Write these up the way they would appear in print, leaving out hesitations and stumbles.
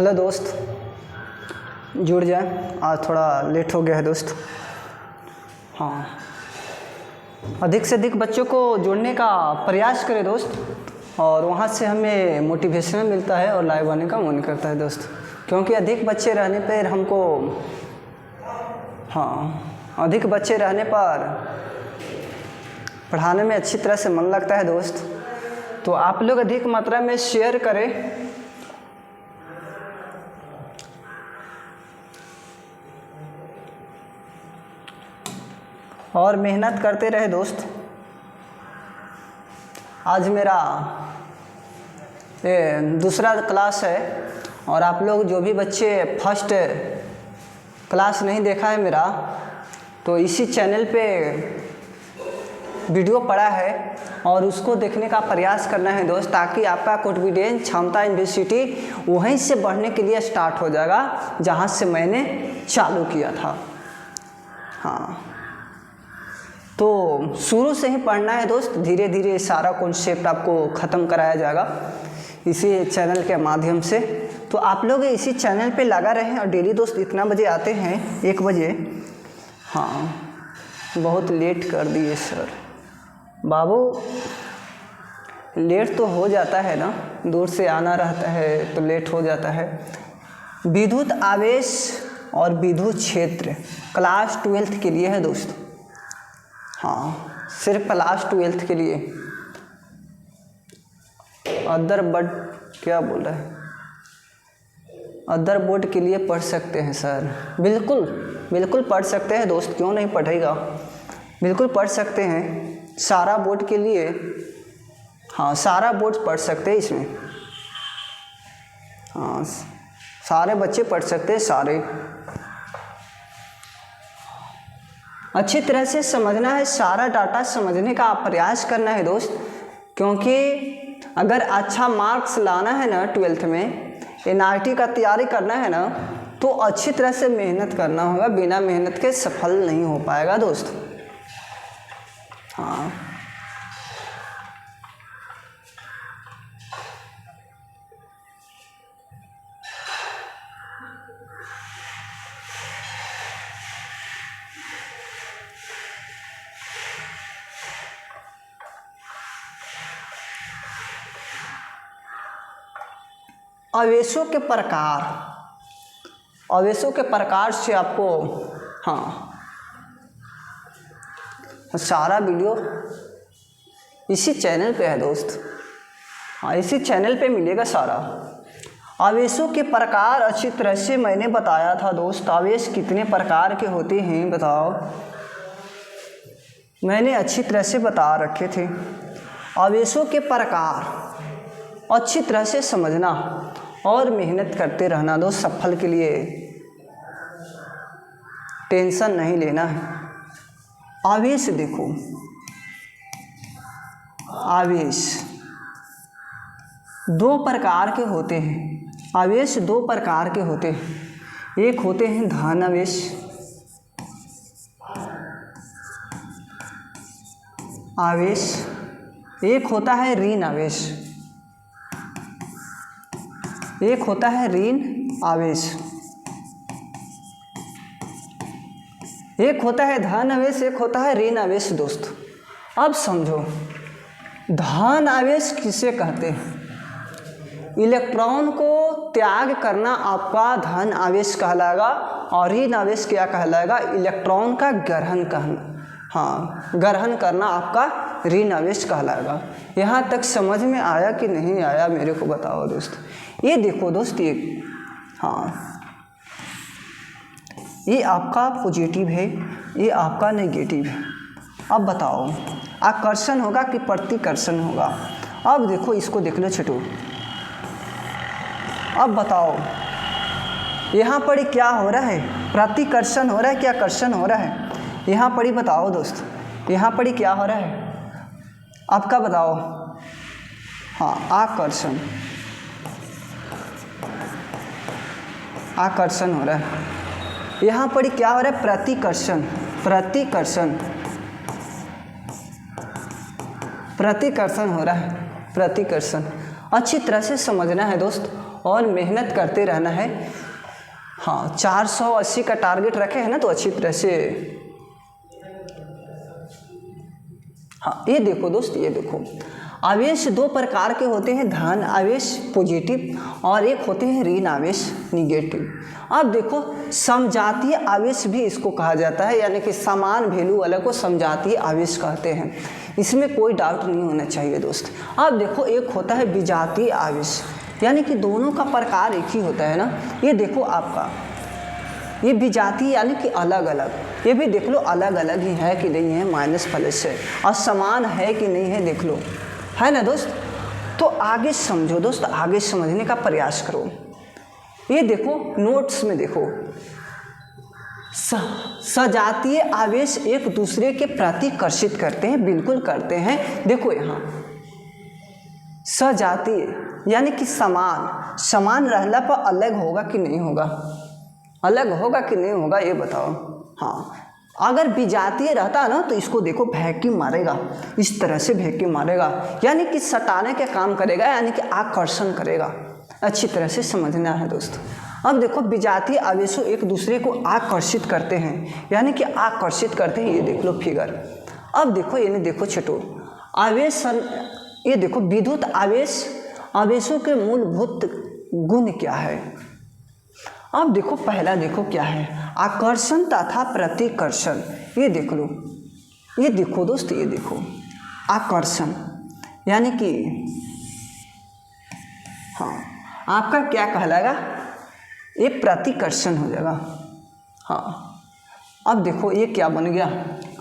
Hello दोस्त, जुड़ जाए। आज थोड़ा लेट हो गया है दोस्त। हाँ, अधिक से अधिक बच्चों को जोड़ने का प्रयास करें दोस्त, और वहाँ से हमें मोटिवेशन मिलता है और लाइव आने का मन करता है दोस्त। क्योंकि अधिक बच्चे रहने पर हमको अधिक बच्चे रहने पर पढ़ाने में अच्छी तरह से मन लगता है दोस्त। तो आप लोग अधिक मात्रा में शेयर करें और मेहनत करते रहे दोस्त। आज मेरा दूसरा क्लास है और आप लोग जो भी बच्चे फर्स्ट क्लास नहीं देखा है मेरा, तो इसी चैनल पे वीडियो पड़ा है और उसको देखने का प्रयास करना है दोस्त, ताकि आपका कॉन्फिडेंस क्षमता यूनिवर्सिटी वहीं से बढ़ने के लिए स्टार्ट हो जाएगा जहाँ से मैंने चालू किया था। हाँ, तो शुरू से ही पढ़ना है दोस्त। धीरे धीरे सारा कॉन्सेप्ट आपको ख़त्म कराया जाएगा इसी चैनल के माध्यम से। तो आप लोग इसी चैनल पे लगा रहे हैं और डेली दोस्त इतना बजे आते हैं, 1 बजे। हाँ, बहुत लेट कर दिए सर। बाबू, लेट तो हो जाता है ना, दूर से आना रहता है तो लेट हो जाता है। विद्युत आवेश और विद्युत क्षेत्र क्लास 12th के लिए है दोस्त। हाँ, सिर्फ क्लास 12th के लिए। अदर बट क्या बोल रहा है? अदर बोर्ड के लिए पढ़ सकते हैं सर। बिल्कुल बिल्कुल पढ़ सकते हैं दोस्त, क्यों नहीं पढ़ेगा, बिल्कुल पढ़ सकते हैं। सारा बोर्ड के लिए, हाँ सारा बोर्ड पढ़ सकते हैं इसमें। हाँ, सारे बच्चे पढ़ सकते हैं, सारे। अच्छी तरह से समझना है, सारा डाटा समझने का प्रयास करना है दोस्त। क्योंकि अगर अच्छा मार्क्स लाना है ना 12th में, NRT का तैयारी करना है ना, तो अच्छी तरह से मेहनत करना होगा। बिना मेहनत के सफल नहीं हो पाएगा दोस्त। हाँ, आवेशों के प्रकार, आवेशों के प्रकार से आपको सारा वीडियो इसी चैनल पे है दोस्त। हाँ, इसी चैनल पे मिलेगा सारा। आवेशों के प्रकार अच्छी तरह से मैंने बताया था दोस्त। आवेश कितने प्रकार के होते हैं बताओ, मैंने अच्छी तरह से बता रखे थे। आवेशों के प्रकार अच्छी तरह से समझना और मेहनत करते रहना दोस्त, सफल के लिए। टेंशन नहीं लेना है। आवेश देखो, आवेश 2 प्रकार के होते हैं। आवेश 2 प्रकार के होते हैं। एक होते हैं धन आवेश, एक होता है ऋण आवेश, एक होता है ऋण आवेश। एक होता है धन आवेश, एक होता है ऋण आवेश दोस्त। अब समझो, धन आवेश किसे कहते हैं? इलेक्ट्रॉन को त्याग करना आपका धन आवेश कहलाएगा, और ऋण आवेश क्या कहलाएगा? इलेक्ट्रॉन का ग्रहण करना। हाँ, ग्रहण करना आपका ऋण आवेश कहलाएगा। यहाँ तक समझ में आया कि नहीं आया, मेरे को बताओ दोस्त। ये देखो दोस्त, ये ये आपका पॉजिटिव है, ये आपका नेगेटिव है। अब बताओ, आकर्षण होगा कि प्रतिकर्षण होगा? अब देखो, इसको देख लो छोटू। अब बताओ, यहाँ पर क्या हो रहा है? प्रतिकर्षण हो रहा है कि आकर्षण हो रहा है? यहाँ पर ही बताओ दोस्त, यहाँ पर ही क्या हो रहा है आपका? बताओ। हाँ, आकर्षण, आकर्षण हो रहा है। यहाँ पर क्या हो रहा है? प्रतिकर्षण, प्रतिकर्षण, प्रतिकर्षण हो रहा है, प्रतिकर्षण। अच्छी तरह से समझना है दोस्त और मेहनत करते रहना है। हाँ, 480 का टारगेट रखे हैं ना, तो अच्छी तरह से। हाँ, ये देखो दोस्त, ये देखो आवेश दो प्रकार के होते हैं, धन आवेश पॉजिटिव और एक होते हैं ऋण आवेश निगेटिव। अब देखो समजातीय आवेश भी इसको कहा जाता है, यानी कि समान वैल्यू वाले को समजातीय आवेश कहते हैं। इसमें कोई डाउट नहीं होना चाहिए दोस्त। अब देखो एक होता है विजातीय आवेश, यानी कि दोनों का प्रकार एक ही होता है ना। ये देखो आपका ये विजातीय यानी कि अलग अलग, ये भी देख लो अलग अलग ही है कि नहीं है, माइनस प्लस है, और समान है कि नहीं है, देख लो, है ना दोस्त। तो आगे समझो दोस्त, आगे समझने का प्रयास करो। ये देखो नोट्स में देखो, सजातीय आवेश एक दूसरे के प्रति कर्षित करते हैं, बिल्कुल करते हैं। देखो यहाँ सजातीय यानी कि समान, समान रहने पर अलग होगा कि नहीं होगा, अलग होगा कि नहीं होगा, ये बताओ। हाँ, अगर विजातीय रहता ना तो इसको देखो वैक्यूम मारेगा, इस तरह से वैक्यूम मारेगा, यानी कि सटाने का काम करेगा, यानी कि आकर्षण करेगा। अच्छी तरह से समझना है दोस्त। अब देखो विजातीय आवेशों एक दूसरे को आकर्षित करते हैं, यानी कि आकर्षित करते हैं। ये देख लो फिगर। अब देखो ये नहीं, देखो छोटो आवेश, ये देखो विद्युत आवेश, आवेशों के मूलभूत गुण क्या है। अब देखो पहला देखो क्या है, आकर्षण तथा प्रतिकर्षण। ये देख लो, ये देखो दोस्त, ये देखो आकर्षण यानी कि हाँ आपका क्या कहलाएगा, ये प्रतिकर्षण हो जाएगा। हाँ, अब देखो ये क्या बन गया,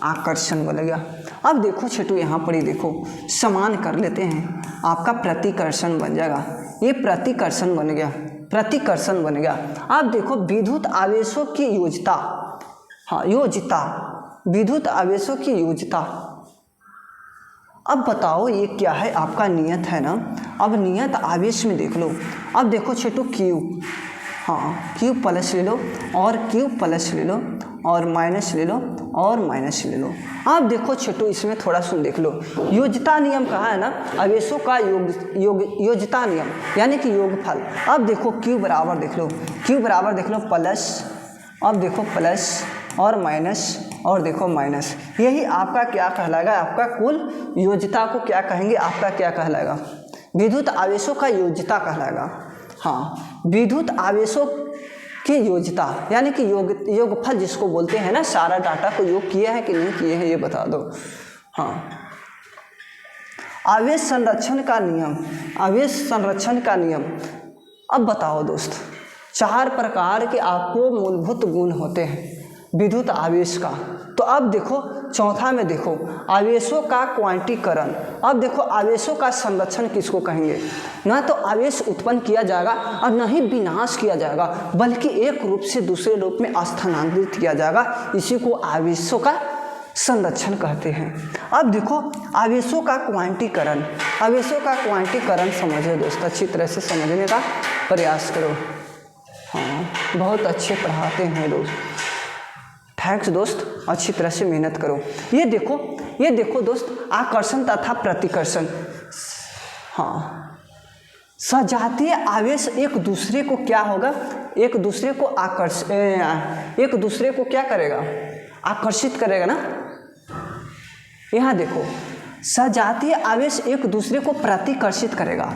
आकर्षण बन गया। अब देखो छोटू यहाँ पर ही देखो, समान कर लेते हैं, आपका प्रतिकर्षण बन जाएगा, ये प्रतिकर्षण बन गया, प्रतिकर्षण बन गया। अब देखो विद्युत आवेशों की योज्यता, हाँ योज्यता, विद्युत आवेशों की योज्यता। अब बताओ ये क्या है, आपका नियत है ना। अब नियत आवेश में देख लो, अब देखो छोटू क्यू, हाँ क्यू प्लस ले लो और क्यू प्लस ले लो और माइनस ले लो और माइनस ले लो। अब देखो छोटू इसमें थोड़ा सुन देख लो, योज्यता नियम कहा है ना, आवेशों का योज्यता नियम यानी कि योगफल। अब देखो क्यू बराबर देख लो, क्यू बराबर देख लो प्लस, अब देखो प्लस और माइनस और देखो माइनस, यही आपका क्या कहलाएगा, आपका कुल योज्यता को क्या कहेंगे, आपका क्या कहलाएगा, विद्युत आवेशों का योज्यता कहलाएगा। हाँ, विद्युत आवेशों की योज्यता यानी कि योगफल जिसको बोलते हैं ना, सारा डाटा को योग किए हैं कि नहीं किए हैं ये बता दो। हाँ, आवेश संरक्षण का नियम, आवेश संरक्षण का नियम। अब बताओ दोस्त, 4 प्रकार के आपको मूलभूत गुण होते हैं विद्युत आवेश का। तो अब देखो चौथा में देखो आवेशों का क्वांटीकरण। अब देखो आवेशों का संरक्षण किसको कहेंगे, ना तो आवेश उत्पन्न किया जाएगा और न ही विनाश किया जाएगा, बल्कि एक रूप से दूसरे रूप में स्थानांतरित किया जाएगा, इसी को आवेशों का संरक्षण कहते हैं। अब देखो आवेशों का क्वांटीकरण, आवेशों का क्वांटीकरण समझो दोस्त, अच्छी तरह से समझने का प्रयास करो। हाँ, बहुत अच्छे पढ़ाते हैं दोस्त, थैंक्स दोस्त, अच्छी तरह से मेहनत करो। ये देखो दोस्त आकर्षण तथा प्रतिकर्षण। हाँ, सजातीय आवेश एक दूसरे को क्या होगा, एक दूसरे को एक दूसरे को क्या करेगा, आकर्षित करेगा ना। यहाँ देखो सजातीय आवेश एक दूसरे को प्रतिकर्षित करेगा,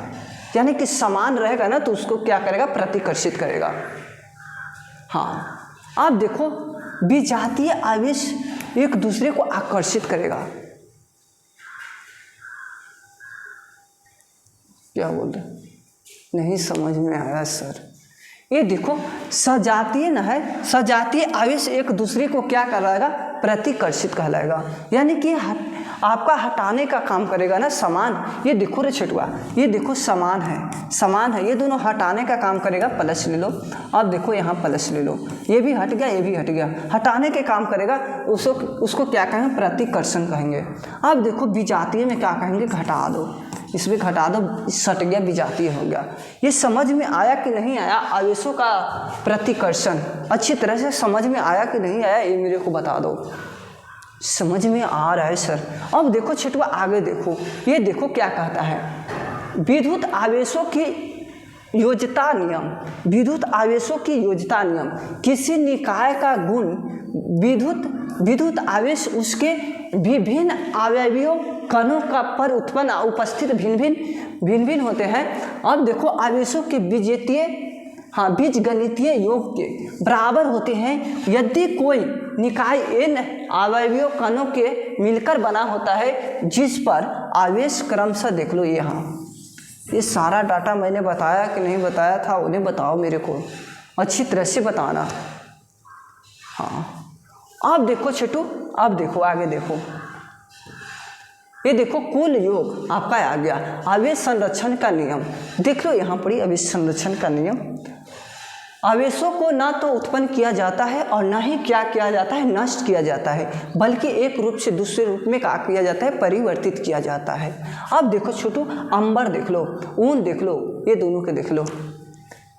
यानी कि समान रहेगा ना तो उसको क्या करेगा, प्रतिकर्षित करेगा। हाँ, अब देखो विजातीय आवेश एक दूसरे को आकर्षित करेगा। क्या बोल रहे, नहीं समझ में आया सर। ये देखो सजातीय न है, सजातीय आवेश एक दूसरे को क्या कराएगा, प्रतिकर्षित कहलाएगा, यानी कि आपका हटाने का काम करेगा ना, समान। ये देखो रे छुटुआ, ये देखो समान है, समान है, ये दोनों हटाने का काम करेगा, प्लस ले लो। अब देखो यहाँ प्लस ले लो, ये भी हट गया, ये भी हट गया, हटाने के काम करेगा, उसको क्या कहेंगे, प्रतिकर्षण कहेंगे। अब देखो विजातीय में क्या कहेंगे, घटा दो, इसमें घटा दो, सट गया, विजातीय हो गया। ये समझ में आया कि नहीं आया, आवेशों का प्रतिकर्षण अच्छी तरह से समझ में आया कि नहीं आया, ये मेरे को बता दो। समझ में आ रहा है सर। अब देखो छुटुआ आगे देखो, ये देखो क्या कहता है, विद्युत आवेशों की योज्यता नियम, विद्युत आवेशों की योज्यता नियम, किसी निकाय का गुण विद्युत आवेश उसके विभिन्न अवयवियों कणों का पर उत्पन्न उपस्थित भिन्न भिन्न होते हैं। अब देखो आवेशों के बीजगणितीय योग के बराबर होते हैं यदि कोई निकाय n अवयवियों कणों के मिलकर बना होता है जिस पर आवेश क्रमशः देख लो। ये सारा डाटा मैंने बताया कि नहीं बताया था, उन्हें बताओ मेरे को, अच्छी तरह से बताना। हाँ अब देखो छोटू, अब देखो आगे देखो, ये देखो कुल योग आपका आ गया। आवेश संरक्षण का नियम देख लो यहाँ पर, आवेश संरक्षण का नियम, आवेशों को ना तो उत्पन्न किया जाता है और ना ही क्या किया जाता है, नष्ट किया जाता है, बल्कि एक रूप से दूसरे रूप में क्या किया जाता है, परिवर्तित किया जाता है। अब देखो छोटू, अंबर देख लो, ऊन देख लो, ये दोनों के देख लो।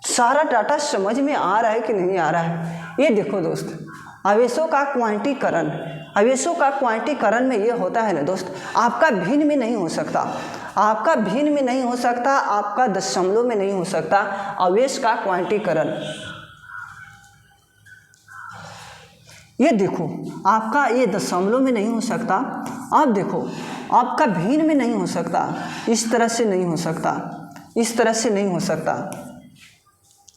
सारा डाटा समझ में आ रहा है कि नहीं आ रहा है? ये देखो दोस्त, आवेशों का क्वांटीकरण, आवेशों का क्वांटीकरण में ये होता है ना दोस्त, आपका भिन्न में नहीं हो सकता, आपका भिन्न में नहीं हो सकता, आपका दशमलव में नहीं हो सकता। आवेश का क्वांटीकरण ये देखो, आपका ये दशमलव में नहीं हो सकता। अब देखो आपका भिन्न में नहीं हो सकता, इस तरह से नहीं हो सकता, इस तरह से नहीं हो सकता,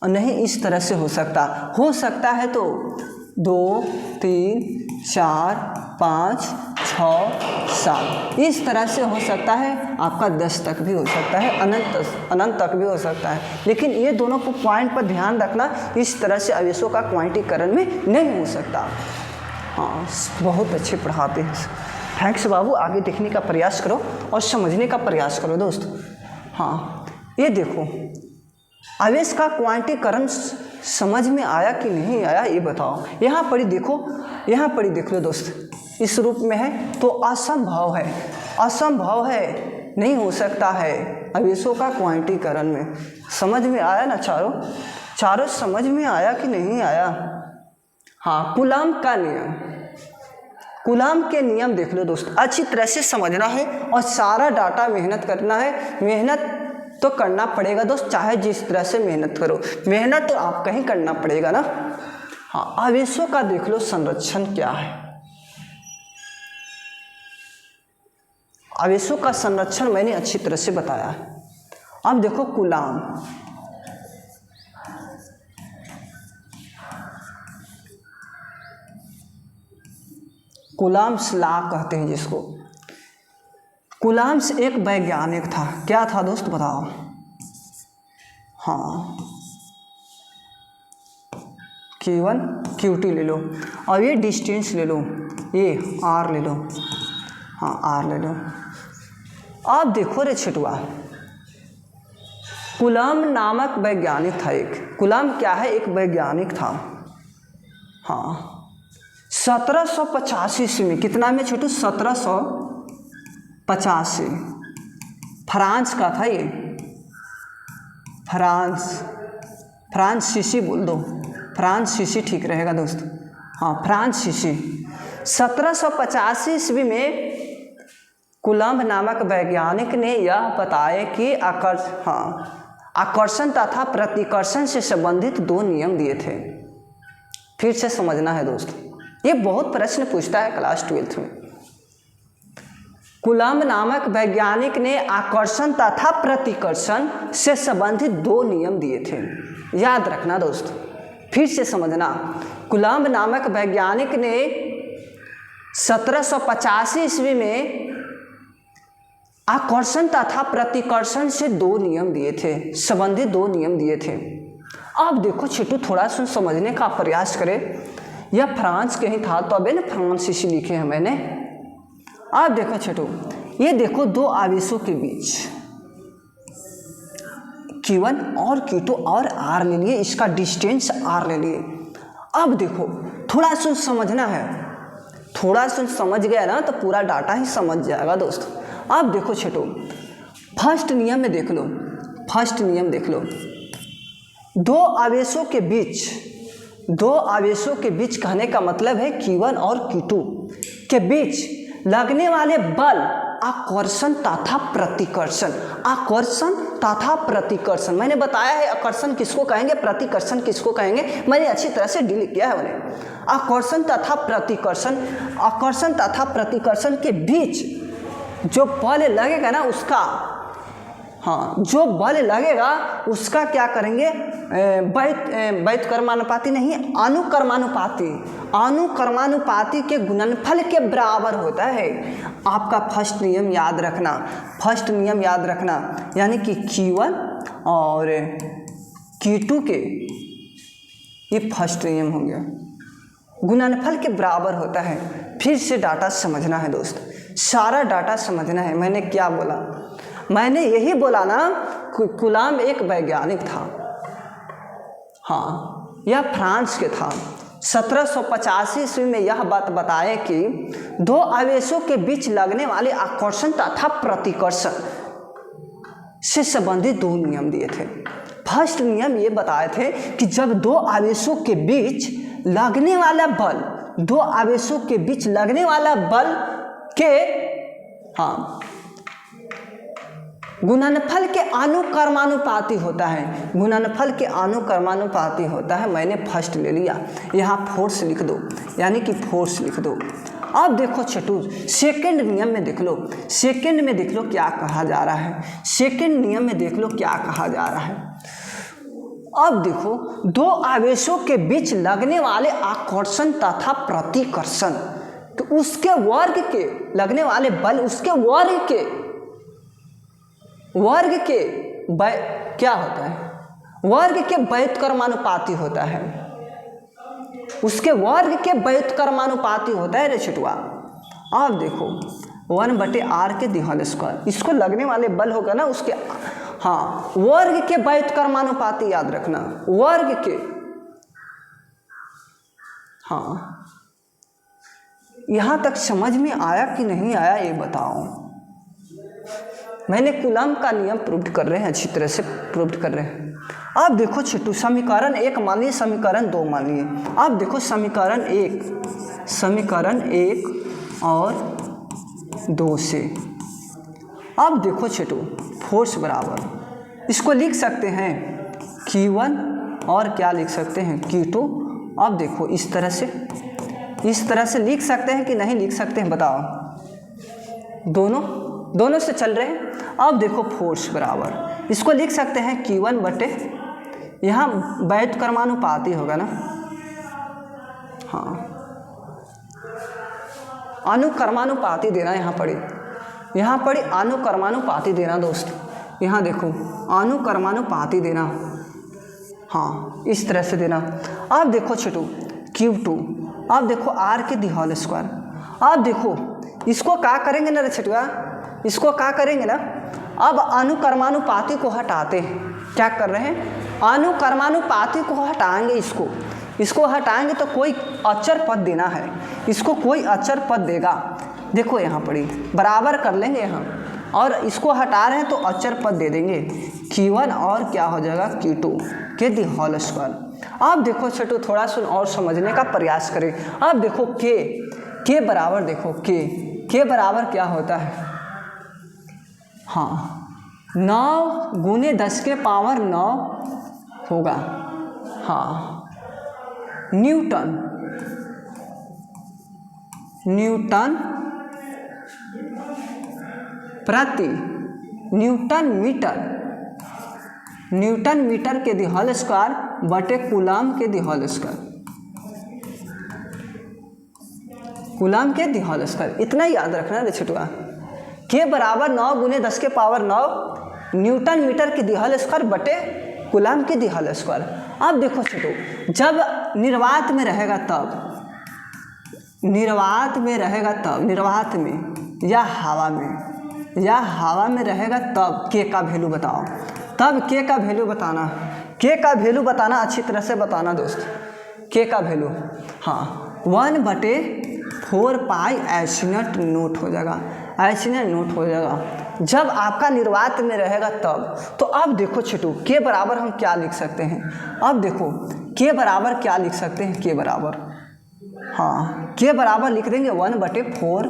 और नहीं इस तरह से हो सकता है तो 2 3 4 5 6 7 इस तरह से हो सकता है। आपका 10 तक भी हो सकता है, अनंत तक भी हो सकता है। लेकिन ये दोनों को पॉइंट पर ध्यान रखना, इस तरह से आवेशों का क्वांटीकरण में नहीं हो सकता। हाँ बहुत अच्छे पढ़ाते हैं, थैंक्स बाबू। आगे देखने का प्रयास करो और समझने का प्रयास करो दोस्त। हाँ ये देखो, आवेश का क्वांटीकरण समझ में आया कि नहीं आया ये बताओ। यहाँ पर ही देखो, यहाँ पर ही देख लो दोस्त, इस रूप में है तो असंभव है, असंभव है, नहीं हो सकता है आवेशों का क्वांटीकरण में। समझ में आया ना चारों समझ में आया कि नहीं आया? हाँ कूलाम का नियम, कूलाम के नियम देख लो दोस्त, अच्छी तरह से समझना है और सारा डाटा मेहनत करना है। मेहनत तो करना पड़ेगा दोस्त, चाहे जिस तरह से मेहनत करो, मेहनत तो आपका ही करना पड़ेगा ना। हाँ आवेशों का देख लो संरक्षण क्या है, आवेशों का संरक्षण मैंने अच्छी तरह से बताया है। अब देखो कूलाम, कूलाम्स लॉ कहते हैं जिसको। कूलाम्स एक वैज्ञानिक था, क्या था दोस्त बताओ? हाँ Q1 Q2 ले लो और ये डिस्टेंस ले लो, ये R ले लो, हाँ R ले लो। अब देखो रे छिटुआ, कूलाम नामक वैज्ञानिक था एक। कूलाम क्या है? एक वैज्ञानिक था। हाँ 1785 ईस्वी में, कितना में छोटू? 1785, फ्रांस का था ये, फ्रांसीसी बोल दो, फ्रांसीसी ठीक रहेगा दोस्त। हाँ फ्रांसीसी। 1785 ईस्वी में कूलाम नामक वैज्ञानिक ने यह बताया कि आकर्षण तथा प्रतिकर्षण से संबंधित 2 नियम दिए थे। फिर से समझना है दोस्त, ये बहुत प्रश्न पूछता है क्लास 12th में। कूलाम नामक वैज्ञानिक ने आकर्षण तथा प्रतिकर्षण से संबंधित 2 नियम दिए थे, याद रखना दोस्त। फिर से समझना, कूलाम नामक वैज्ञानिक ने 1785 ईस्वी में आकर्षण तथा प्रतिकर्षण से 2 नियम दिए थे, संबंधित 2 नियम दिए थे। अब देखो छिटू, थोड़ा सा समझने का प्रयास करें। यह फ्रांस के ही था, तो अबे ना फ्रांसीसी लिखे हैं मैंने। अब देखो छिटू, ये देखो 2 आवेशों के बीच Q1 और Q2 और R ले लिए, इसका डिस्टेंस R ले लिए। अब देखो थोड़ा सा समझना है, थोड़ा सा समझ गया ना तो पूरा डाटा ही समझ जाएगा दोस्त। अब देखो छिटू, फर्स्ट नियम में देख लो, फर्स्ट नियम देख लो, 2 आवेशों के बीच कहने का मतलब है Q1 और Q2 के बीच लगने वाले बल आकर्षण तथा प्रतिकर्षण। आकर्षण तथा प्रतिकर्षण, मैंने बताया है आकर्षण किसको कहेंगे, प्रतिकर्षण किसको कहेंगे, मैंने अच्छी तरह से डील किया है उन्हें। आकर्षण तथा प्रतिकर्षण, आकर्षण तथा प्रतिकर्षण के बीच जो बल लगेगा ना उसका, हाँ, जो बल लगेगा उसका क्या करेंगे, व्युत्क्रमानुपाती नहीं, अनुक्रमानुपाती, अनुक्रमानुपाती के गुणनफल के बराबर होता है। आपका फर्स्ट नियम याद रखना, फर्स्ट नियम याद रखना, यानी कि Q1 और Q2 के, ये फर्स्ट नियम हो गया, गुणनफल के बराबर होता है। फिर से डाटा समझना है दोस्त, सारा डाटा समझना है। मैंने क्या बोला, मैंने यही बोला ना, कूलाम एक वैज्ञानिक था, हाँ, यह फ्रांस के था। 1785 ईस्वी में यह बात बताए कि दो आवेशों के बीच लगने वाले आकर्षण तथा प्रतिकर्षण से संबंधित दो नियम दिए थे। फर्स्ट नियम ये बताए थे कि जब दो आवेशों के बीच लगने वाला बल, दो आवेशों के बीच लगने वाला बल के, हाँ, गुणनफल के अनुक्रमानुपाती होता है, गुणनफल के अनुक्रमानुपाती होता है। मैंने फर्स्ट ले लिया, यहाँ फोर्स लिख दो, यानी कि फोर्स लिख दो। अब देखो छोटू, सेकंड नियम में देख लो, सेकंड में देख लो क्या कहा जा रहा है, सेकंड नियम में देख लो क्या कहा जा रहा है। अब देखो, दो आवेशों के बीच लगने वाले आकर्षण तथा प्रतिकर्षण, तो उसके वर्ग के लगने वाले बल, उसके वर्ग के क्या होता है, वर्ग के व्युत्क्रमानुपाती होता है, उसके वर्ग के व्युत्क्रमानुपाती होता है रे छिटुआ। अब देखो 1/r के दिहल स्क्वायर, इसको लगने वाले बल होगा ना उसके, हाँ, वर्ग के व्युत्क्रमानुपाती याद रखना, वर्ग के, हाँ, यहाँ तक समझ में आया कि नहीं आया ये बताओ। मैंने कूलाम का नियम प्रूव कर रहे हैं, अच्छी तरह से प्रूव कर रहे हैं। अब देखो छिटू, समीकरण 1 मान लिए, समीकरण 2 मान लिए। अब देखो समीकरण 1 और 2 से, अब देखो छिटू, फोर्स बराबर, इसको लिख सकते हैं Q1 और क्या लिख सकते हैं Q2। अब देखो इस तरह से लिख सकते हैं कि नहीं लिख सकते हैं बताओ, दोनों से चल रहे हैं। अब देखो फोर्स बराबर, इसको लिख सकते हैं Q1 बटे, यहाँ व्युत्क्रमानुपाती होगा ना, हाँ, अनुक्रमानुपाती देना, यहाँ पड़ी अनुक्रमानुपाती देना दोस्त, यहाँ देखो अनुक्रमानुपाती देना, हाँ, इस तरह से देना। अब देखो छोटू Q2, अब देखो R के दिहल स्क्वायर। अब देखो इसको क्या करेंगे ना रे छटुआ, इसको क्या करेंगे ना, अब अनुक्रमानुपाती को हटाते हैं, क्या कर रहे हैं, अनुक्रमानुपाती को हटाएंगे, इसको हटाएंगे तो कोई अचर पद देना है, इसको कोई अचर पद देगा। देखो यहाँ पड़ी, बराबर कर लेंगे यहाँ, और इसको हटा रहे हैं तो अचर पद दे देंगे Q1 और क्या हो जाएगा Q2 के दिहल स्क्वायर। अब देखो छोटू, थोड़ा सुन और समझने का प्रयास करें। अब देखो के बराबर, देखो के बराबर क्या होता है, हाँ, 9 × 10 के पावर 9 होगा, हाँ, न्यूटन प्रति न्यूटन मीटर के दिहल स्क्वायर बटे कूलाम के दिहल स्क्वायर, कूलाम के दिहल स्क्वायर, इतना याद रखना रे छोटुआ। के बराबर 9 × 10 के पावर 9 न्यूटन मीटर के दिहल स्क्वायर बटे कूलाम के दिहल स्क्वायर। अब देखो छोटू, जब निर्वात में रहेगा तब, निर्वात में या हवा में रहेगा तब के का वैल्यू बताओ, तब के का वैल्यू बताना, अच्छी तरह से बताना दोस्त, के का वैल्यू, हाँ, 1/4 पाई एसिनट नोट हो जाएगा, जब आपका निर्वात में रहेगा तब। तो अब देखो छोटू, के बराबर हम क्या लिख सकते हैं, अब देखो के बराबर क्या लिख सकते हैं, के बराबर हाँ के बराबर लिख देंगे 1/4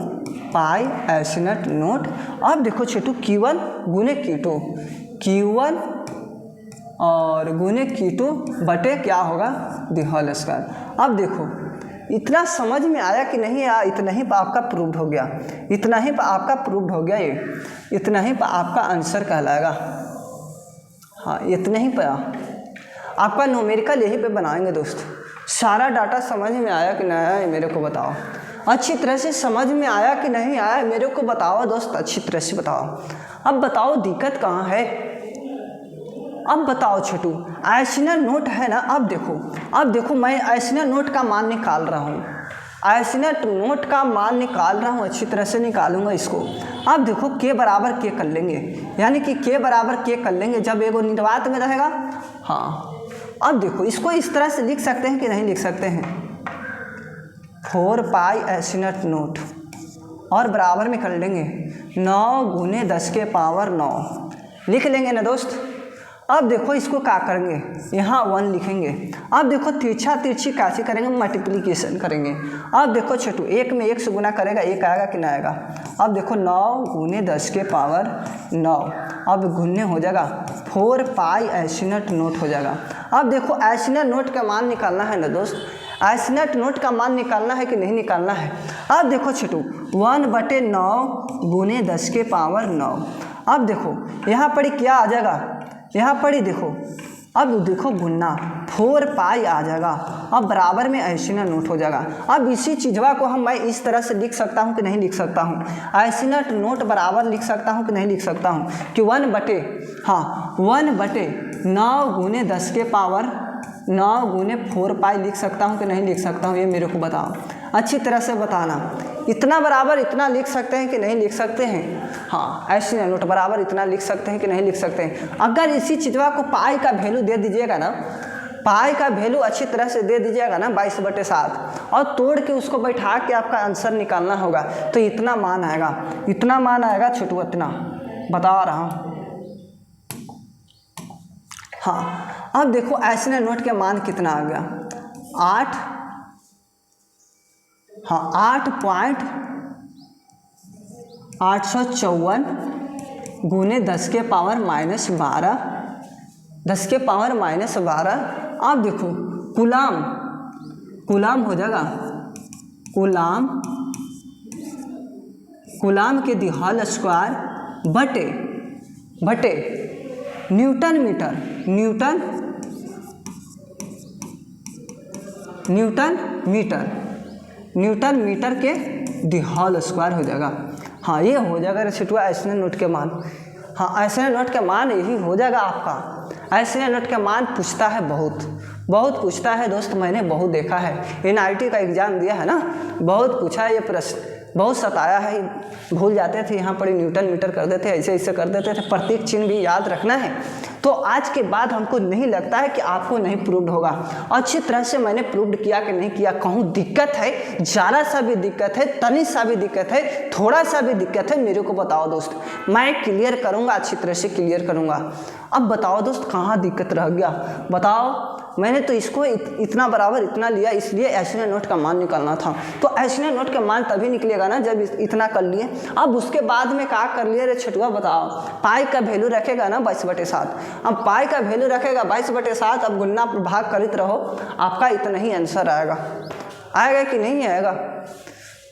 पाई एसिनट नोट। अब देखो छोटू Q1 गुने Q2, Q1 और गुने Q2 बटे क्या होगा दी होल स्क्वायर। अब देखो इतना समझ में आया कि नहीं आया, इतना ही आपका प्रूव्ड हो गया, इतना ही आपका प्रूव्ड हो गया, ये इतना ही आपका आंसर कहलाएगा। हाँ इतने ही पर आपका न्यूमेरिकल यहीं पे बनाएंगे दोस्त। सारा डाटा समझ में आया कि नहीं आया मेरे को बताओ, अच्छी तरह से समझ में आया कि नहीं आया मेरे को बताओ दोस्त, अच्छी तरह से बताओ। अब बताओ दिक्कत कहाँ है, अब बताओ छोटू एसिनल नोट है ना। अब देखो मैं एसिनल नोट का मान निकाल रहा हूँ, एसिनल नोट का मान निकाल रहा हूँ, अच्छी तरह से निकालूंगा इसको। अब देखो के बराबर के कर लेंगे, यानी कि के बराबर के कर लेंगे जब एगो निर्वात में रहेगा। हाँ अब देखो इसको इस तरह से लिख सकते हैं कि नहीं लिख सकते हैं, 4 पाई एसिनट नोट और बराबर में कर लेंगे 9 गुने 10 के पावर 9 लिख लेंगे ना दोस्त। अब देखो इसको क्या करेंगे, यहाँ 1 लिखेंगे। अब देखो तिरछा तिरछी कैसे करेंगे, मल्टीप्लिकेशन करेंगे। अब देखो छोटू 1 में 1 से गुना करेगा 1 आएगा कि नहीं आएगा। अब देखो 9 गुने 10 के पावर 9, अब गुने हो जाएगा 4 पाई एसिनट नोट हो जाएगा। अब देखो एसिनट नोट का मान निकालना है ना दोस्त, एसिनट नोट का मान निकालना है कि नहीं निकालना है। अब देखो छोटू 1/9 गुने 10 के पावर 9। अब देखो यहाँ पर क्या आ जाएगा, यहाँ पर ही देखो, अब देखो गुन्ना 4 पाई आ जाएगा, अब बराबर में एसिनट नोट हो जाएगा। अब इसी चीज़वा को मैं इस तरह से लिख सकता हूँ कि नहीं लिख सकता हूँ, एसिनट नोट बराबर लिख सकता हूँ कि नहीं लिख सकता हूँ कि 1/9 गुने 10 के पावर 9 गुने 4 पाई लिख सकता हूँ कि नहीं लिख सकता हूँ, ये मेरे को बताओ, अच्छी तरह से बताना। इतना बराबर इतना लिख सकते हैं कि नहीं लिख सकते हैं। हाँ एसिनट नोट बराबर इतना लिख सकते हैं कि नहीं लिख सकते हैं। अगर इसी चीज़वा को पाई का वैल्यू दे दीजिएगा ना, पाई का वैल्यू अच्छी तरह से दे दीजिएगा ना 22/7 और तोड़ के उसको बैठा के आपका आंसर निकालना होगा, तो इतना मान आएगा, इतना मान आएगा छोटू, इतना बता रहा हूँ। हाँ अब देखो एसिनट नोट के मान कितना आ गया, 8, हाँ 8.854 गुने 10 के पावर -12, 10 के पावर -12। अब देखो कूलाम हो जाएगा, कूलाम के दी होल स्क्वायर बटे न्यूटन मीटर के दी होल स्क्वायर हो जाएगा। हाँ ये हो जाएगा छिटुआ एसिनट नोट के मान। हाँ एसिनट नोट के मान यही हो जाएगा आपका। एसिनट नोट के मान पूछता है, बहुत पूछता है दोस्त, मैंने बहुत देखा है, NIT का एग्ज़ाम दिया है ना, बहुत पूछा है ये प्रश्न, बहुत सताया है। भूल जाते थे, यहाँ पर न्यूटन मीटर कर देते, ऐसे कर देते थे, प्रतीक चिन्ह भी याद रखना है। तो आज के बाद हमको नहीं लगता है कि आपको नहीं प्रूव्ड होगा, अच्छी तरह से मैंने प्रूव्ड किया कि नहीं किया। कहूँ दिक्कत है, ज़रा सा भी दिक्कत है, तनी सा भी दिक्कत है, थोड़ा सा भी दिक्कत है, मेरे को बताओ दोस्त, मैं क्लियर करूँगा, अच्छी तरह से क्लियर करूँगा। अब बताओ दोस्त कहाँ दिक्कत रह गया, बताओ। मैंने तो इसको इतना बराबर इतना लिया, इसलिए एसिनट नोट का मान निकालना था। तो एसिनट नोट का मान तभी निकलेगा ना जब इतना कर लिए। अब उसके बाद में क्या कर लिए रे छठुआ, बताओ। पाई का वैल्यू रखेगा ना 22/7, अब पाई का वैल्यू रखेगा 22/7, अब गुन्ना भाग करते रहो, आपका इतना ही आंसर आएगा कि नहीं आएगा।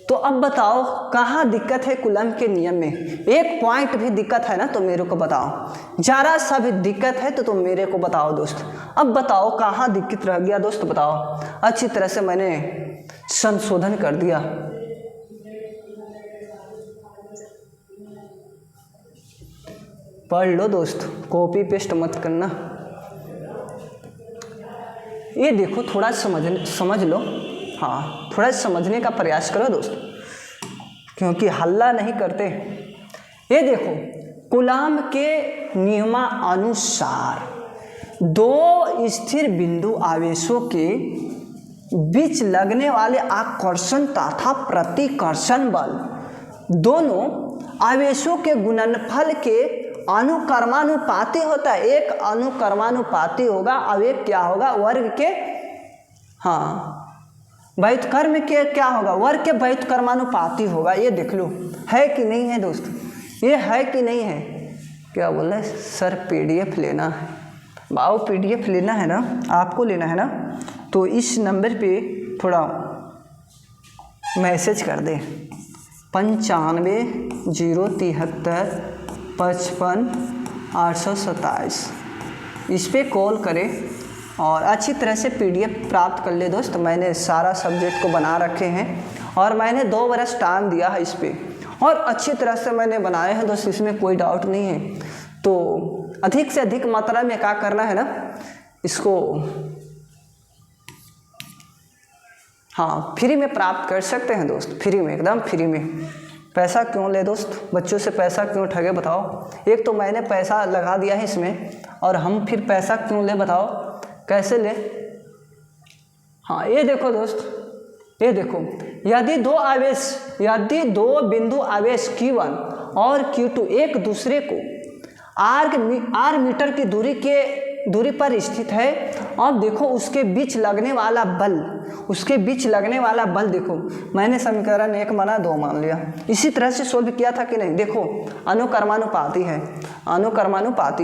तो अब बताओ कहाँ दिक्कत है कूलम के नियम में, एक पॉइंट भी दिक्कत है ना तो मेरे को बताओ, ज़रा सा भी दिक्कत है तो तुम मेरे को बताओ दोस्त। अब बताओ कहाँ दिक्कत रह गया दोस्त, बताओ। अच्छी तरह से मैंने संशोधन कर दिया। पढ़ लो दोस्त, कॉपी पेस्ट मत करना। ये देखो थोड़ा समझ लो, हाँ थोड़ा समझने का प्रयास करो दोस्त, क्योंकि हल्ला नहीं करते। ये देखो कूलम के नियमानुसार दो स्थिर बिंदु आवेशों के बीच लगने वाले आकर्षण तथा प्रतिकर्षण बल दोनों आवेशों के गुणनफल के अनुक्रमानुपाती होता है। एक अनुक्रमानुपाती होगा और एक क्या होगा, वर्ग के, हाँ व्युत्क्रम में क्या होगा, वर्ग के व्युत्क्रमानुपाती होगा। ये देख लो है कि नहीं है दोस्त, ये है कि नहीं है। क्या बोल रहे हैं सर, PDF लेना है। बाबू PDF लेना है ना, आपको लेना है ना, तो इस नंबर पे थोड़ा मैसेज कर दे 95 073 55 827। इस पे कॉल करें और अच्छी तरह से PDF प्राप्त कर ले दोस्त। मैंने सारा सब्जेक्ट को बना रखे हैं और मैंने 2 बरस टाइम दिया है इस पे, और अच्छी तरह से मैंने बनाए हैं दोस्त, इसमें कोई डाउट नहीं है। तो अधिक से अधिक मात्रा में क्या करना है ना, इसको हाँ फ्री में प्राप्त कर सकते हैं दोस्त, फ्री में, एकदम फ्री में। पैसा क्यों ले दोस्त, बच्चों से पैसा क्यों ठगे बताओ। एक तो मैंने पैसा लगा दिया है इसमें, और हम फिर पैसा क्यों ले बताओ, कैसे ले। हाँ ये देखो दोस्त, ये देखो, यदि दो बिंदु आवेश Q1 और Q2 एक दूसरे को r मीटर की दूरी पर स्थित है, अब देखो उसके बीच लगने वाला बल देखो, मैंने समीकरण 1 माना, 2 मान लिया। इसी तरह से सोल्व किया था कि नहीं, देखो अनुक्रमानुपाती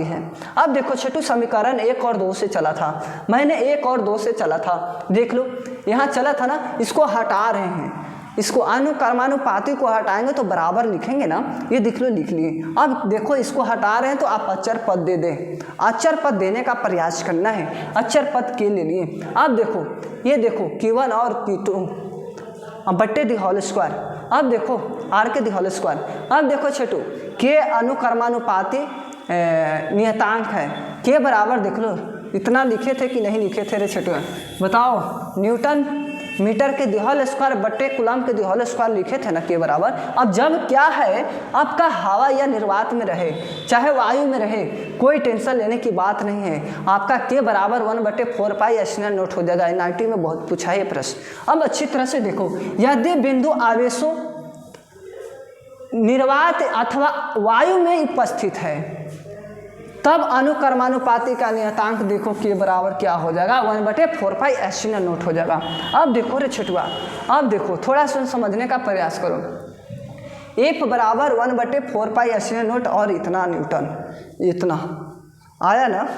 है। अब देखो छोटू, समीकरण 1 और 2 से चला था, मैंने 1 और 2 से चला था, देख लो यहाँ चला था ना, इसको हटा रहे हैं, इसको अनुक्रमानुपाती को हटाएंगे तो बराबर लिखेंगे ना, ये देख लो लिख लिए। अब देखो इसको हटा रहे हैं तो आप अचर पद दे दें, अचर पद देने का प्रयास करना है, अचर पद के ले लिए। अब देखो ये देखो Q1 और Q2 बट्टे दी होल स्क्वायर, अब देखो R के दी होल स्क्वायर। अब देखो छोटू, के अनुक्रमानुपाती नियतांक है, के बराबर देख लो, इतना लिखे थे कि नहीं लिखे थे रे छोटू, बताओ। न्यूटन मीटर के दिहोल स्क्वायर बट्टे कूलम के दिहोल स्क्वायर लिखे थे ना, के बराबर। अब जब क्या है, आपका हवा या निर्वात में रहे चाहे वायु में रहे, कोई टेंशन लेने की बात नहीं है, आपका के बराबर 1/4 पाई एप्सिलॉन नॉट हो जाएगा। 90 में बहुत पूछा है ये प्रश्न। अब अच्छी तरह से देखो, यदि बिंदु आवेशों निर्वात अथवा वायु में उपस्थित है, तब अनुक्रमानुपाती का नियतांक देखो के बराबर क्या हो जाएगा, 1/4 पाई एप्सिलॉन नॉट हो जाएगा। अब देखो रे छुटुआ, अब देखो थोड़ा सा समझने का प्रयास करो। F बराबर 1/4 पाई एप्सिलॉन नॉट और इतना न्यूटन, इतना आया ना,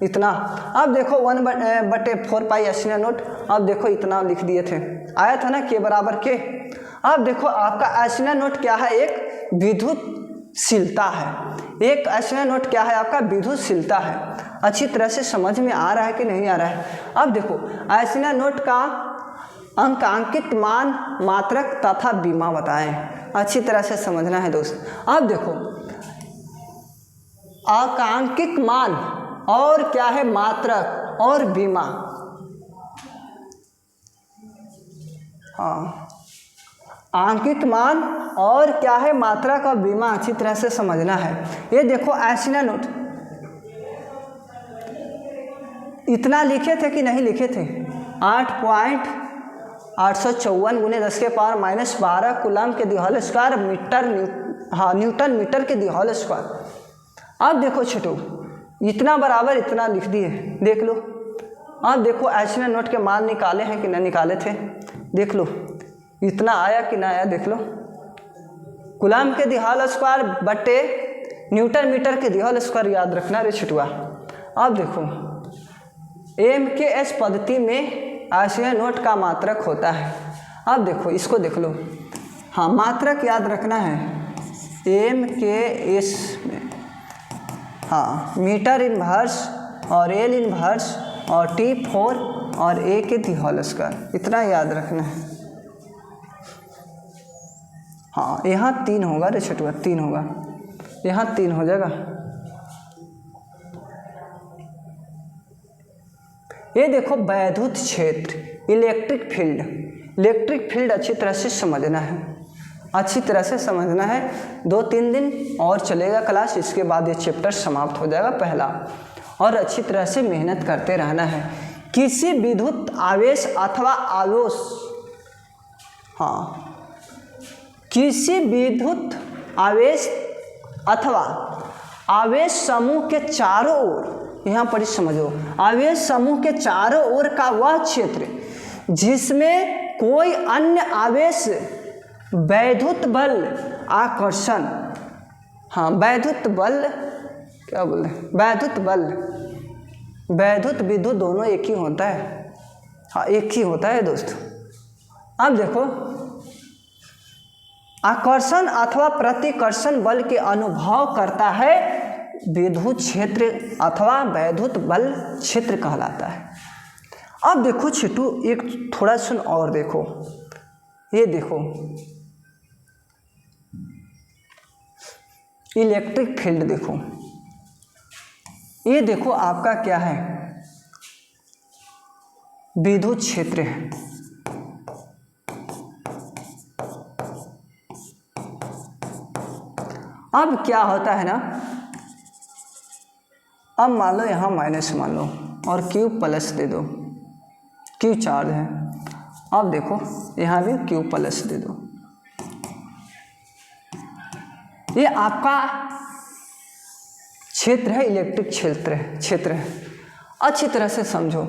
इतना। अब देखो 1/4 पाई एप्सिलॉन नॉट, अब देखो इतना लिख दिए थे, आया था ना के बराबर के। अब देखो आपका एप्सिलॉन नॉट क्या है, एक विद्युतशीलता है, एक एप्सिलॉन नॉट क्या है आपका, विद्युतशीलता है। अच्छी तरह से समझ में आ रहा है कि नहीं आ रहा है। अब देखो एप्सिलॉन नॉट का अंकांकित मान, मात्रक तथा बीमा बताएं, अच्छी तरह से समझना है दोस्त। अब देखो अंकांकित मान और क्या है, मात्रक और बीमा। हाँ, अंकित मान और क्या है, मात्रा का बीमा, अच्छी तरह से समझना है। ये देखो एप्सिलॉन नॉट इतना लिखे थे कि नहीं लिखे थे, 8.854 × 10⁻⁻12 कूलम के दिहोल स्क्वायर न्यूटन मीटर के दिहोल स्क्वायर। अब देखो छोटू, इतना बराबर इतना लिख दिए, देख लो। अब देखो एप्सिलॉन नॉट के मान निकाले हैं कि नहीं निकाले थे, देख लो इतना आया कि ना आया, देख लो। कूलम के दिहोल स्क्वायर बट्टे न्यूटन मीटर के दिहोल स्क्वायर याद रखना रे छुटुआ। अब देखो MKS पद्धति में एप्सिलॉन नॉट का मात्रक होता है। अब देखो इसको देख लो, हाँ मात्रक याद रखना है MKS में, हाँ मीटर इनवर्स और L इनवर्स और T4 और A के दिहोल स्क्वायर, इतना याद रखना है। हाँ यहाँ 3 होगा रे छोटुआ, 3 होगा, यहाँ 3 हो जाएगा। ये देखो वैद्युत क्षेत्र, इलेक्ट्रिक फील्ड अच्छी तरह से समझना है, अच्छी तरह से समझना है। 2-3 दिन और चलेगा क्लास, इसके बाद ये चैप्टर समाप्त हो जाएगा पहला, और अच्छी तरह से मेहनत करते रहना है। किसी विद्युत आवेश अथवा आवेश, हाँ किसी विद्युत आवेश अथवा आवेश समूह के चारों ओर, यहाँ पर समझो, आवेश समूह के चारों ओर का वह क्षेत्र जिसमें कोई अन्य आवेश वैद्युत बल आकर्षण, हाँ वैद्युत बल क्या बोल रहे हैं, वैद्युत बल, वैद्युत विद्युत दोनों एक ही होता है, हाँ एक ही होता है दोस्तों। अब देखो आकर्षण अथवा प्रतिकर्षण बल के अनुभव करता है विद्युत क्षेत्र अथवा वैद्युत बल क्षेत्र कहलाता है। अब देखो छिटू एक थोड़ा सुन और देखो, ये देखो इलेक्ट्रिक फील्ड देखो, ये देखो आपका क्या है, विद्युत क्षेत्र है। अब क्या होता है ना, अब मान लो यहाँ माइनस मान लो और क्यू प्लस दे दो, क्यू चार्ज है। अब देखो यहाँ भी क्यू प्लस दे दो, ये आपका क्षेत्र है, इलेक्ट्रिक क्षेत्र है। अच्छी तरह से समझो,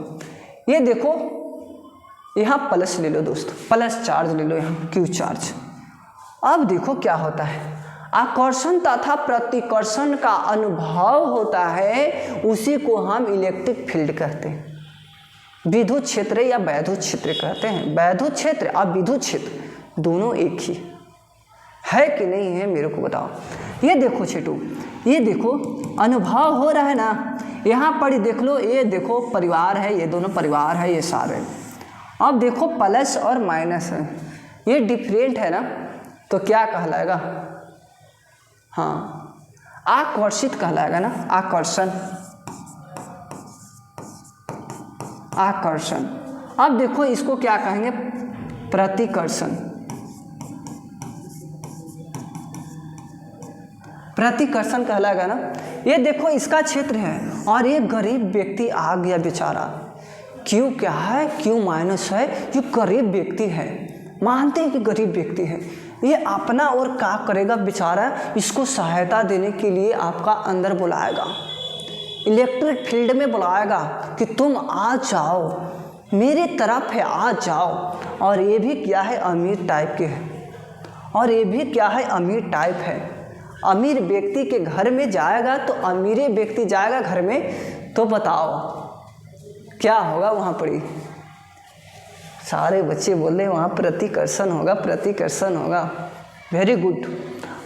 ये देखो यहाँ प्लस ले लो दोस्तों, प्लस चार्ज ले लो, यहाँ क्यू चार्ज। अब देखो क्या होता है, आकर्षण तथा प्रतिकर्षण का अनुभव होता है, उसी को हम इलेक्ट्रिक फील्ड कहते हैं। विद्युत क्षेत्र या वैद्युत क्षेत्र कहते हैं। वैद्युत क्षेत्र और विद्युत क्षेत्र दोनों एक ही है कि नहीं है, मेरे को बताओ। ये देखो छोटू, ये देखो अनुभव हो रहा है ना, यहाँ पर देख लो, ये देखो परिवार है, ये दोनों परिवार है, ये सारे। अब देखो प्लस और माइनस है, ये डिफरेंट है ना, तो क्या कहलाएगा, हाँ आकर्षित कहलाएगा ना, आकर्षण, आकर्षण। अब देखो इसको क्या कहेंगे, प्रतिकर्षण, प्रतिकर्षण कहलाएगा ना। ये देखो इसका क्षेत्र है और ये गरीब व्यक्ति आ गया बेचारा, क्यों क्या है, क्यों माइनस है, ये गरीब व्यक्ति है, मानते हैं कि गरीब व्यक्ति है, ये अपना और क्या करेगा बेचारा, इसको सहायता देने के लिए आपका अंदर बुलाएगा, इलेक्ट्रिक फील्ड में बुलाएगा कि तुम आ जाओ, मेरी तरफ है, आ जाओ। और ये भी क्या है, अमीर टाइप के है, और ये भी क्या है, अमीर टाइप है। अमीर व्यक्ति के घर में जाएगा तो अमीर व्यक्ति जाएगा घर में, तो बताओ क्या होगा वहाँ पर। सारे बच्चे बोल रहे वहाँ प्रतिकर्षण होगा, प्रतिकर्षण होगा, वेरी गुड।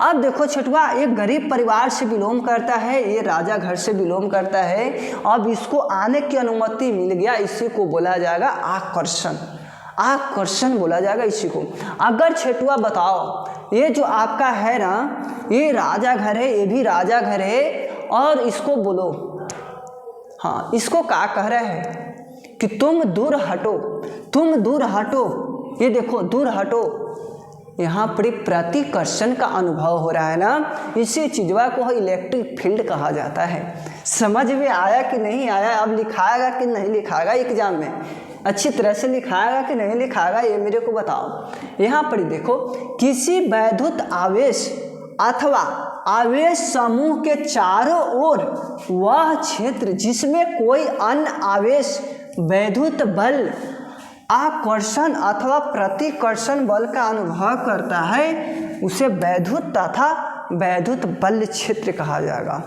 अब देखो छठवा, एक गरीब परिवार से बिलोंग करता है, ये राजा घर से बिलोंग करता है, अब इसको आने की अनुमति मिल गया, इसी को बोला जाएगा आकर्षण, आकर्षण बोला जाएगा इसी को। अगर छठवा बताओ, ये जो आपका है ना, ये राजा घर है, ये भी राजा घर है, और इसको बोलो, हाँ इसको क्या कह रहा है कि तुम दूर हटो, तुम दूर हटो, ये देखो दूर हटो, यहाँ पर प्रतिकर्षण का अनुभव हो रहा है ना, इसी चीज़वा को इलेक्ट्रिक फील्ड कहा जाता है। समझ में आया कि नहीं आया, अब लिखाएगा कि नहीं लिखाएगा एग्जाम में, अच्छी तरह से लिखाएगा कि नहीं लिखाएगा, ये मेरे को बताओ। यहाँ पर देखो, किसी वैद्युत आवेश अथवा आवेश समूह के चारों ओर वह क्षेत्र जिसमें कोई अन्य आवेश वैद्युत बल आकर्षण अथवा प्रतिकर्षण बल का अनुभव करता है, उसे वैद्युत तथा वैद्युत बल क्षेत्र कहा जाएगा।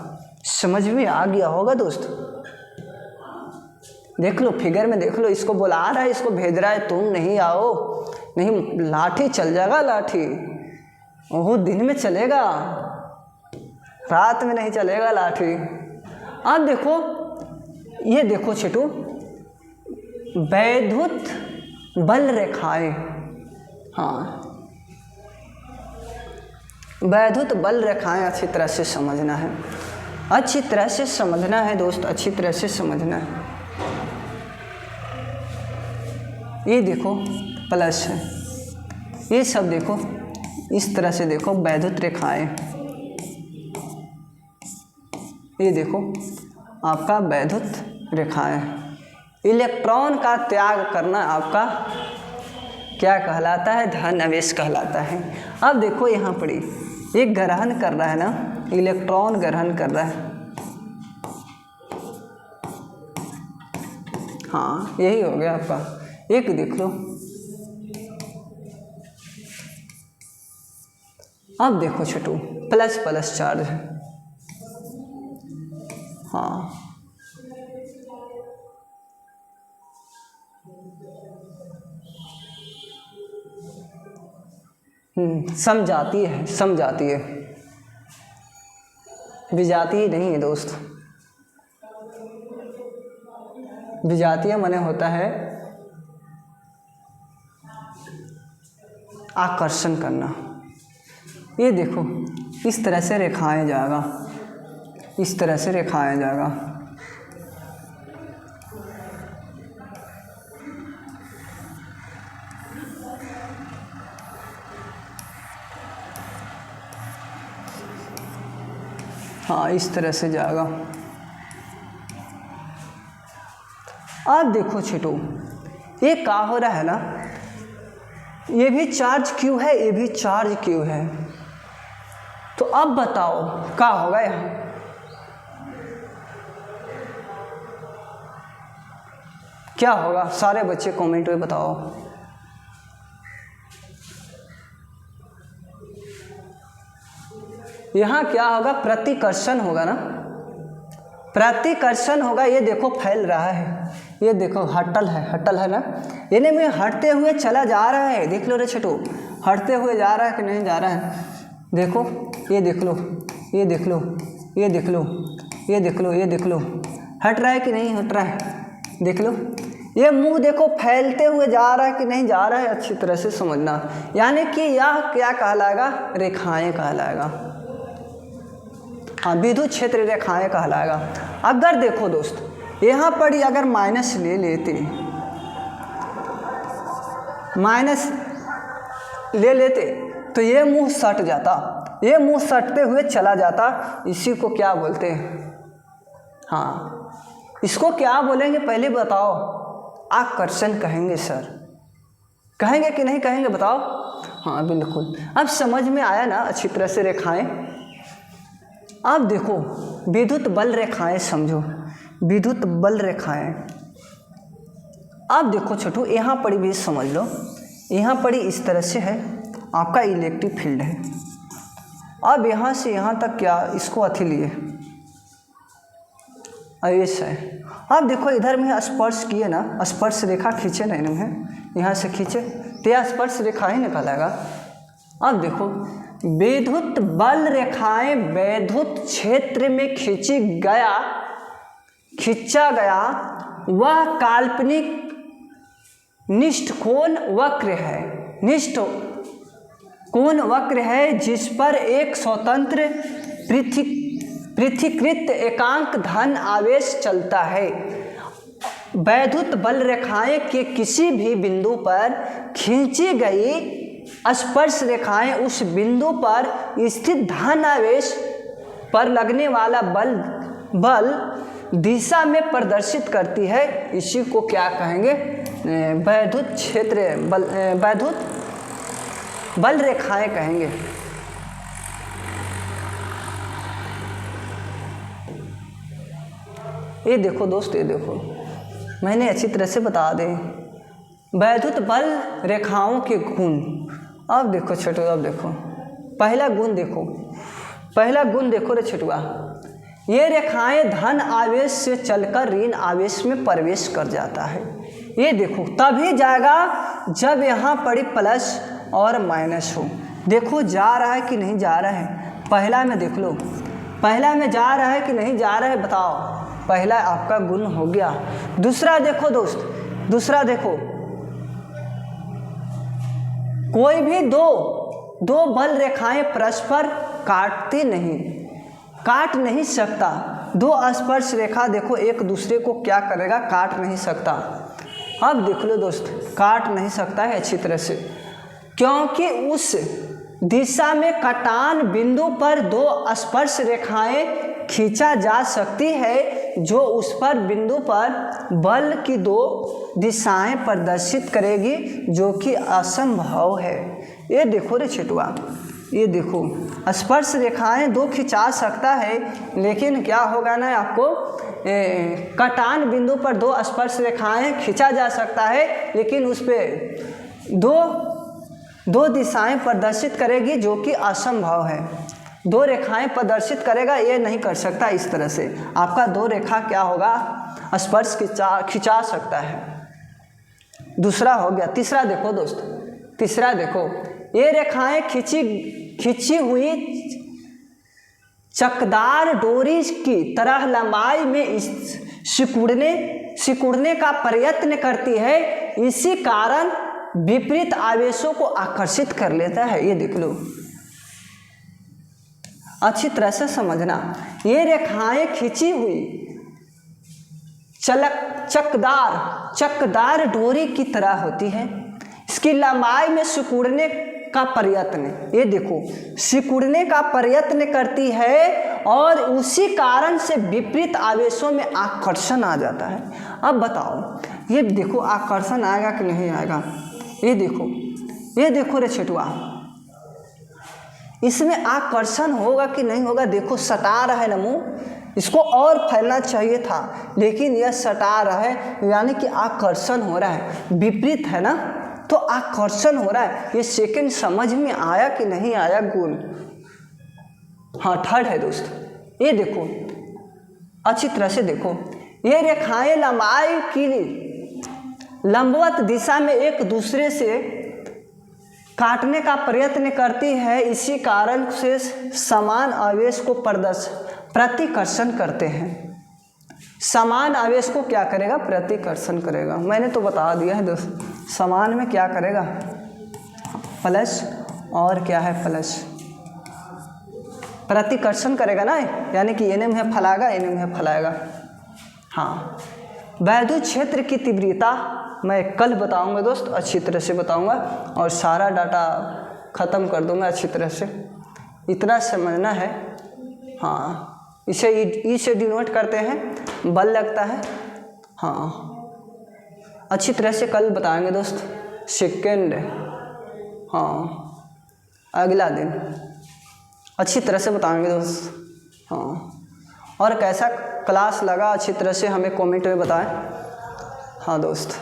समझ में आ गया होगा दोस्तों। देख लो फिगर में, देख लो, इसको बुला रहा है, इसको भेज रहा है, तुम नहीं आओ, नहीं लाठी चल जाएगा, लाठी वो दिन में चलेगा, रात में नहीं चलेगा लाठी। अब देखो, ये देखो छिटू, वैद्युत बल रेखाएं, हाँ वैद्युत बल रेखाएं अच्छी तरह से समझना है, अच्छी तरह से समझना है दोस्त, अच्छी तरह से समझना है। ये देखो प्लस है, ये सब देखो इस तरह से देखो वैद्युत रेखाएं, ये देखो आपका वैद्युत रेखाएं। इलेक्ट्रॉन का त्याग करना आपका क्या कहलाता है, धन आवेश कहलाता है। अब देखो यहाँ पर ये ग्रहण कर रहा है ना, इलेक्ट्रॉन ग्रहण कर रहा है, हाँ यही हो गया आपका। एक देख लो, अब देखो छोटू, प्लस प्लस चार्ज है। हाँ, समझाती है, समझाती है, विजातीय नहीं है दोस्त। विजातीय माने होता है आकर्षण करना। ये देखो इस तरह से रेखाएं जाएगा, इस तरह से रेखाएं जाएगा। हाँ, इस तरह से जाएगा। अब देखो छोटू, ये क्या हो रहा है ना, ये भी चार्ज क्यू है, ये भी चार्ज क्यू है। तो अब बताओ क्या होगा यहाँ? क्या होगा? सारे बच्चे कमेंट में बताओ। यहाँ क्या होगा? प्रतिकर्षण होगा ना, प्रतिकर्षण होगा। ये देखो फैल रहा है, ये देखो हटल है ना, यानी में हटते हुए चला जा रहा है। देख लो रे छोटू, हटते हुए जा रहा है कि नहीं जा रहा है? देखो, ये देख लो, ये देख लो, ये देख लो, ये देख लो, ये देख लो, हट रहा है कि नहीं हट रहा है? देख लो, ये मुंह देखो फैलते हुए जा रहा है कि नहीं जा रहा है, अच्छी तरह से समझना। यानी कि यह क्या कहलाएगा? रेखाएं कहलाएगा। हाँ, विद्युत क्षेत्र रेखाएं कहलाएगा। अगर देखो दोस्त, यहाँ पर ही अगर माइनस ले लेते, माइनस ले लेते तो ये मुंह सट जाता, ये मुंह सटते हुए चला जाता। इसी को क्या बोलते हैं? हाँ, इसको क्या बोलेंगे पहले बताओ? आकर्षण कहेंगे सर, कहेंगे कि नहीं कहेंगे बताओ? हाँ बिल्कुल, अब समझ में आया ना अच्छी तरह से रेखाएं। अब देखो विद्युत बल रेखाएं समझो, विद्युत बल रेखाएं। अब देखो छोटू, यहाँ पर भी समझ लो, यहाँ पर इस तरह से है, आपका इलेक्ट्रिक फील्ड है। अब यहाँ से यहाँ तक क्या इसको अथी लिए ऐसा है। अब देखो इधर में स्पर्श किए ना, स्पर्श रेखा खींचे ना इनमें, यहाँ से खींचे तो यह स्पर्श रेखा ही निकलेगा। अब देखो विद्युत बल रेखाएं विद्युत क्षेत्र में खींचा गया वह काल्पनिक निष्ठ कोण वक्र है, निष्ठ कोण वक्र है जिस पर एक स्वतंत्र पृथक्कृत एकांक धन आवेश चलता है। वैद्युत बल रेखाएं के किसी भी बिंदु पर खींची गई स्पर्श रेखाएं उस बिंदु पर स्थित धन आवेश पर लगने वाला बल दिशा में प्रदर्शित करती है। इसी को क्या कहेंगे? वैद्युत क्षेत्र वैद्युत बल रेखाएं कहेंगे। ये देखो दोस्त, ये देखो मैंने अच्छी तरह से बता दें वैद्युत बल रेखाओं के गुण। अब देखो छोटू, अब देखो पहला गुण देखो, पहला गुण देखो रे छोटुआ, ये रेखाएं धन आवेश से चलकर ऋण आवेश में प्रवेश कर जाता है। ये देखो तभी जाएगा जब यहाँ पड़ी प्लस और माइनस हो। देखो जा रहा है कि नहीं जा रहा है? पहला में देख लो, पहला में जा रहा है कि नहीं जा रहा है बताओ? पहला आपका गुण हो गया। दूसरा देखो दोस्त, दूसरा देखो, कोई भी दो बल रेखाएं परस्पर काट नहीं सकता। दो स्पर्श रेखा देखो एक दूसरे को क्या करेगा? काट नहीं सकता। अब देख लो दोस्त, काट नहीं सकता है अच्छी तरह से, क्योंकि उस दिशा में कटान बिंदु पर दो स्पर्श रेखाएं खींचा जा सकती है जो उस पर बिंदु पर बल की दो दिशाएं प्रदर्शित करेगी, जो कि असंभव है। ये देखो रे छिटुआ, ये देखो स्पर्श रेखाएं दो खिंचा सकता है, लेकिन क्या होगा ना आपको, कटान बिंदु पर दो स्पर्श रेखाएं खींचा जा सकता है, लेकिन उस पर दो दो दिशाएं प्रदर्शित करेगी जो कि असंभव है। दो रेखाएं प्रदर्शित करेगा, ये नहीं कर सकता इस तरह से। आपका दो रेखा क्या होगा, स्पर्श खिंचा सकता है। दूसरा हो गया। तीसरा देखो दोस्त, तीसरा देखो, ये रेखाएं खिंची हुई चकदार डोरी की तरह लंबाई में सिकुड़ने का प्रयत्न करती है, इसी कारण विपरीत आवेशों को आकर्षित कर लेता है। ये देख लो, अच्छी तरह से समझना। ये रेखाएं खिंची हुई चकदार डोरी की तरह होती है, इसकी लंबाई में सिकुड़ने का प्रयत्न, ये देखो, सिकुड़ने का प्रयत्न करती है और उसी कारण से विपरीत आवेशों में आकर्षण आ जाता है। अब बताओ, ये देखो आकर्षण आएगा कि नहीं आएगा? ये देखो रे छेटुआ, इसमें आकर्षण होगा कि नहीं होगा? देखो सटा रहा है ना मुँह, इसको और फैलना चाहिए था, लेकिन यह सटा रहा है, यानी कि आकर्षण हो रहा है। विपरीत है ना, तो आकर्षण हो रहा है। ये सेकंड समझ में आया कि नहीं आया? गोल, हाँ थर्ड है दोस्त। ये देखो अच्छी तरह से देखो, ये रेखाएं लंबाई की लंबवत दिशा में एक दूसरे से काटने का प्रयत्न करती है, इसी कारण से समान आवेश को प्रतिकर्षण करते हैं। समान आवेश को क्या करेगा? प्रतिकर्षण करेगा। मैंने तो बता दिया है दोस्त, समान में क्या करेगा? प्लस, और क्या है प्लस, प्रतिकर्षण करेगा ना, यानी कि इन्हें में फैलाएगा, इन्हें में फैलाएगा। हाँ, वैद्युत क्षेत्र की तीव्रता मैं कल बताऊंगा दोस्त, अच्छी तरह से बताऊंगा और सारा डाटा ख़त्म कर दूंगा अच्छी तरह से। इतना समझना है। हाँ, इसे ई से डिनोट करते हैं, बल लगता है। हाँ, अच्छी तरह से कल बताएंगे दोस्त, सेकेंड, हाँ अगला दिन अच्छी तरह से बताएंगे दोस्त। हाँ, और कैसा क्लास लगा अच्छी तरह से हमें कमेंट में बताएं। हाँ दोस्त,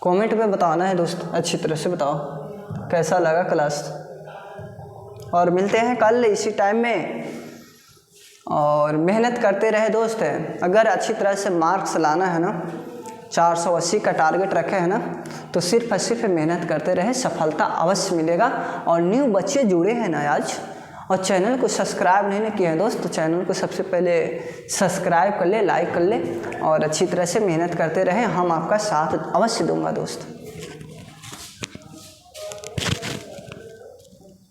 कमेंट में बताना है दोस्त, अच्छी तरह से बताओ कैसा लगा क्लास। और मिलते हैं कल इसी टाइम में, और मेहनत करते रहे दोस्त। अगर अच्छी तरह से मार्क्स लाना है ना, 480 का टारगेट रखे हैं ना, तो सिर्फ और सिर्फ मेहनत करते रहे, सफलता अवश्य मिलेगा। और न्यू बच्चे जुड़े हैं ना आज, और चैनल को सब्सक्राइब नहीं किए हैं दोस्त, तो चैनल को सबसे पहले सब्सक्राइब कर ले, लाइक कर ले, और अच्छी तरह से मेहनत करते रहें। हम आपका साथ अवश्य दूंगा दोस्त।